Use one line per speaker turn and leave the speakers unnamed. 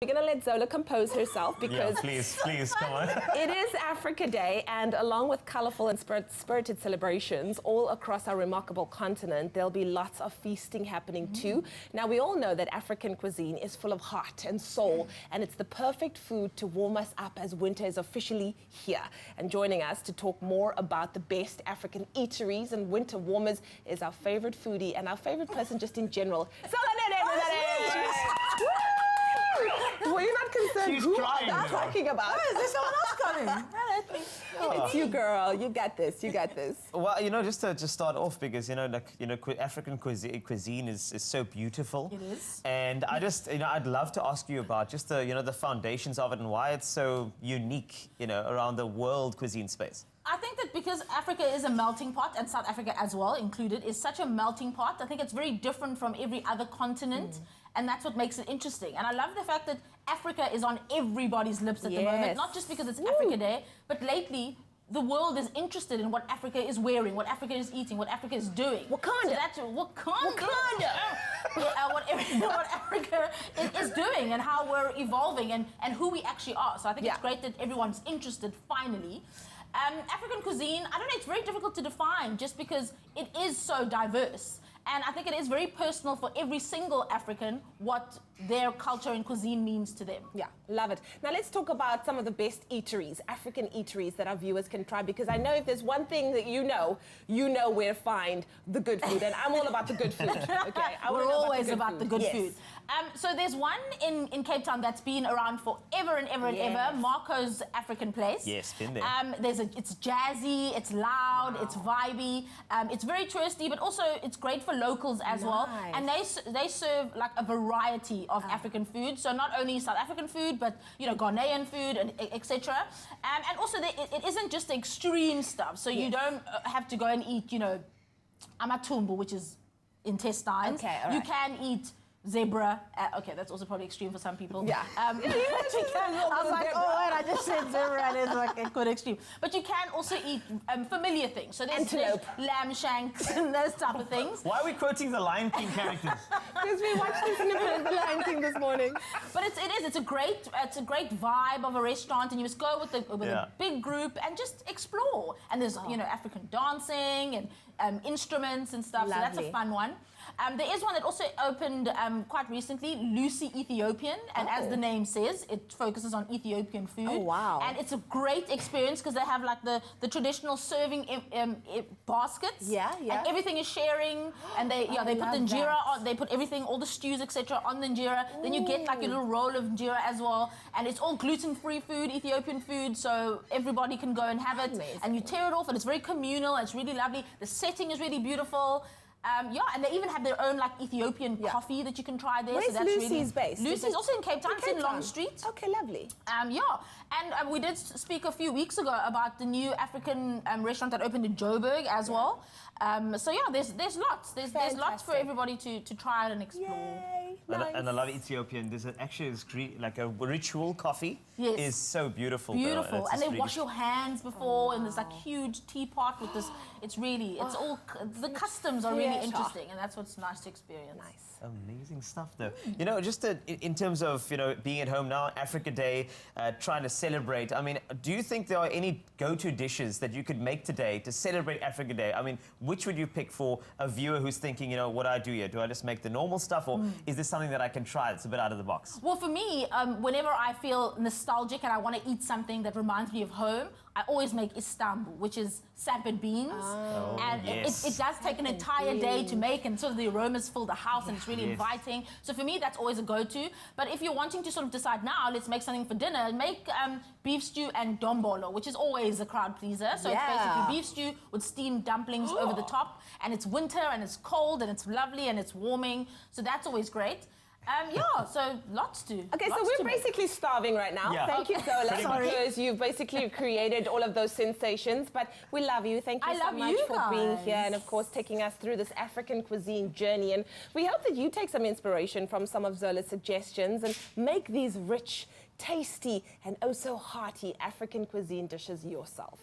We're going to let Zola compose herself because
please, come on.
it is Africa Day, and along with colourful and spirited celebrations all across our remarkable continent, there'll be lots of feasting happening too. Now, we all know that African cuisine is full of heart and soul, and it's the perfect food to warm us up as winter is officially here. And joining us to talk more about the best African eateries and winter warmers is our favourite foodie and our favourite person just in general, Zola Nene, everybody! Were you not concerned?
She's
Who
trying,
am I talking about?
Oh, is there someone else coming?
It's you, girl. You got this. You got this.
Well, just to start off, because African cuisine is so beautiful.
It is.
And I'd love to ask you about just the foundations of it and why it's so unique, around the world cuisine space.
I think that because Africa is a melting pot, and South Africa as well included, is such a melting pot. I think it's very different from every other continent, and that's what makes it interesting. And I love the fact that Africa is on everybody's lips at the moment, not just because it's Africa Day, but lately, the world is interested in what Africa is wearing, what Africa is eating, what Africa is doing.
Wakanda.
So that's Wakanda. What Africa is doing and how we're evolving and who we actually are. So I think it's great that everyone's interested finally. African cuisine, I don't know, it's very difficult to define just because it is so diverse. And I think it is very personal for every single African what their culture and cuisine means to them.
Yeah, love it. Now let's talk about some of the best eateries, African eateries that our viewers can try, because I know if there's one thing that you know where to find the good food, and I'm all about the good food. Okay,
we're always about the good food. So there's one in Cape Town that's been around forever and ever and ever, Marco's African Place.
Yes, been there.
It's jazzy, it's loud, it's vibey, it's very touristy, but also it's great for locals as well. And they serve like a variety of African food. So not only South African food, but Ghanaian food and etc. And also it isn't just the extreme stuff. So you don't have to go and eat amatumbu, which is intestines.
Okay, all right.
You can eat zebra. Okay, that's also probably extreme for some people.
Yeah.
I was like, oh wait, I just said zebra, and it's like quite extreme. But you can also eat familiar things. So there's lamb shanks and those type of things.
Why are we quoting the Lion King characters?
Because we watched this snippet of the Lion King this morning.
But it's a great vibe of a restaurant, and you just go with a big group and just explore. And there's African dancing and instruments and stuff.
Lovely.
So that's a fun one. There is one that also opened quite recently, Lucy Ethiopian, and as the name says, it focuses on Ethiopian food.
Oh, wow.
And it's a great experience because they have like the traditional serving baskets.
Yeah.
And everything is sharing, and they put the injera on, they put everything, all the stews, etc. on the injera. Then you get like a little roll of injera as well, and it's all gluten-free food, Ethiopian food, so everybody can go and have it.
Amazing.
And you tear it off, and it's very communal, and it's really lovely. The setting is really beautiful. And they even have their own like Ethiopian coffee that you can try there.
Where's
so that's
Lucy's based?
Lucy's also in Cape Town. It's in Long Street.
Okay, lovely.
And we did speak a few weeks ago about the new African restaurant that opened in Joburg as well. So yeah, there's lots. There's lots for everybody to try and explore.
Yay.
Nice. And I love Ethiopian. There's like a ritual coffee.
Yes.
Is so beautiful.
Beautiful. And they wash your hands before, and there's like huge teapot with this. It's all, the customs are really interesting, and that's what's nice to experience.
Nice.
Amazing stuff, though. Just in terms of, being at home now, Africa Day, trying to celebrate, I mean, do you think there are any go-to dishes that you could make today to celebrate Africa Day? I mean, which would you pick for a viewer who's thinking, what do I do here? Do I just make the normal stuff, or is this something that I can try that's a bit out of the box?
Well, for me, whenever I feel nostalgic and I want to eat something that reminds me of home, I always make Istanbul, which is sampan beans. And it does take an entire day to make, and sort of the aromas fill the house, and it's really inviting. So for me, that's always a go-to. But if you're wanting to sort of decide now, let's make something for dinner, make beef stew and dombolo, which is always a crowd pleaser. So it's basically beef stew with steamed dumplings over the top, and it's winter, and it's cold, and it's lovely, and it's warming. So that's always great. So lots to.
Okay, so we're basically starving right now.
Yeah.
Thank you, Zola, because you've basically created all of those sensations. But we love you. Thank you so much for being here and, of course, taking us through this African cuisine journey. And we hope that you take some inspiration from some of Zola's suggestions and make these rich, tasty, and oh so hearty African cuisine dishes yourself.